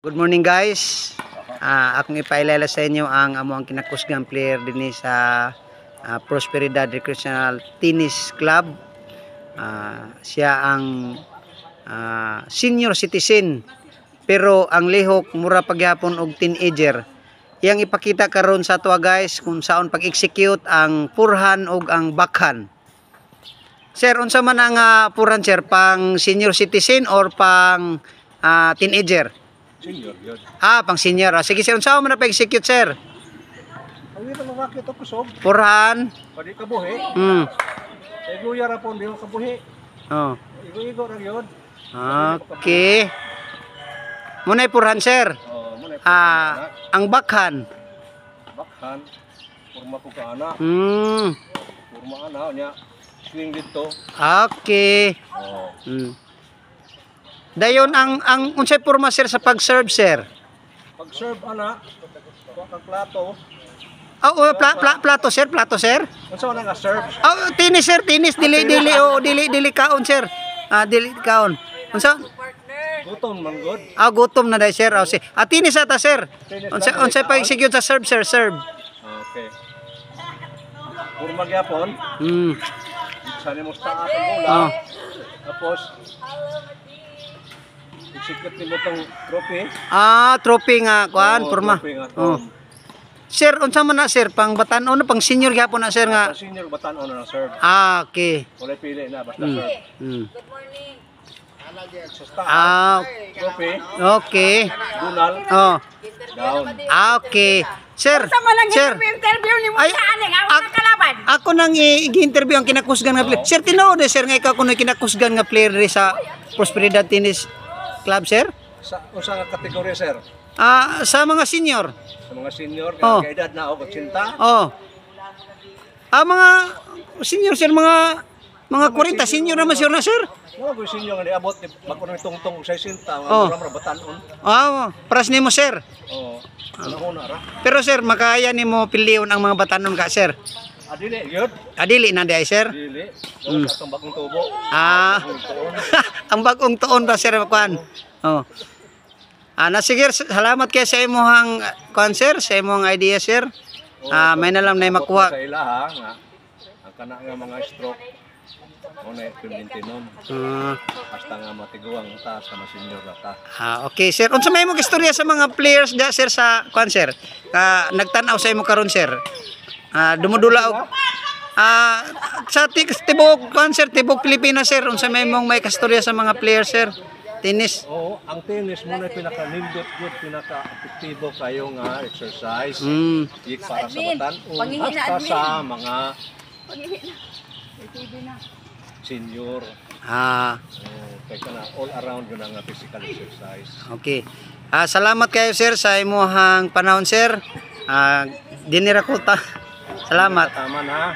Good morning guys. Akong ipailala sa inyo ang amuang kinakusgang player din sa Prosperidad Recreational Tennis Club. Siya ang senior citizen pero ang lihok mura pagyapon og teenager. Iyang ipakita karon sa tuwa guys kung saon pag-execute ang purhan og ang backhand. Sir, unsa man ang purhan sir, pang senior citizen or pang teenager? Senior yun. Pang senior. Sige sir, unsa man na pa-execute sir? Ang ito mga rakit ako sob. Purhan. Pwede kabuhi. Iguya ra po, di mo kabuhi. Oh. Igo ra yun. Okay. Muna'y purhan sir. Muna Ang backhand. bakhan. Purma ko ka ana. Purma ana niya. Swing dito. Okay. Dayon ang unsay purma sir sa pag-serve sir? Pag serve ana, kuha kang plato. Plato sir, plato sir. Unsa man nga serve? Tinis sir, tinis dili kaon sir. Dili kaon. Unsa? Gutom man good. Gutom na dai sir. Tinis ata sir. Unsay pag-execute sa serve sir, serve. Okay. Purma gyapon. Sani mo sa atong bola. Tapos execute mo tong trophy. Trophy nga kuan, purma. Sir, unsa man na sir, pang batan-on pang senior gyapon na sir nga. Senior batan-on na serve. Okay. Wala pili na basta serve. Good morning. Trophy. Okay. Gunal. Down. Okay. Sir. interview ni mo sa aning ang kalaban. Ako nang i-interview ang kinakusgan nga player. Sir, tinuod sir nga ikaw kuno kinakusgan nga player sa Prosperidad Tennis Club sir? Sa usa nga kategorya sir? Sa mga senior. Sa mga senior nga edad na og 80. Mga senior sir, mga 40 senior naman sir na sir. Mga senior nga niabot ni magkuno tungtong 60 mga batan-on. Pras nimo sir. Una ra. Pero sir, makaya nimo pilion ang mga batanon ka sir. Dili gyud. Dili na di sir. Dili. Atong bagong tubo. Ang bagong tuon ba sir kuan? Sige, salamat kay sa imong kuan sir, sa imong idea sir. May na lang na makuha. Sa ilaha nga ang kana nga mga stroke una maintenance. Basta nga matiguang ta sa mga senior na ta. Okay sir. Unsa may imong istorya sa mga players da sir sa kuan sir? Nagtan-aw sa imo karon sir. Dumudula og sa tibok kuan sir, tibok Pilipinas sir. Unsa may imong may kastorya sa mga players sir? Tennis. Ang tennis mo na pinaka-nindot good, pinaka-epektibo kayo nga exercise. Para sa batan-on, hasta sa mga senior. Kaya ka na all around yun ang physical exercise. Okay. Salamat kayo sir sa imuhang panahon sir. Dinira ko ta. Salamat. Tama na.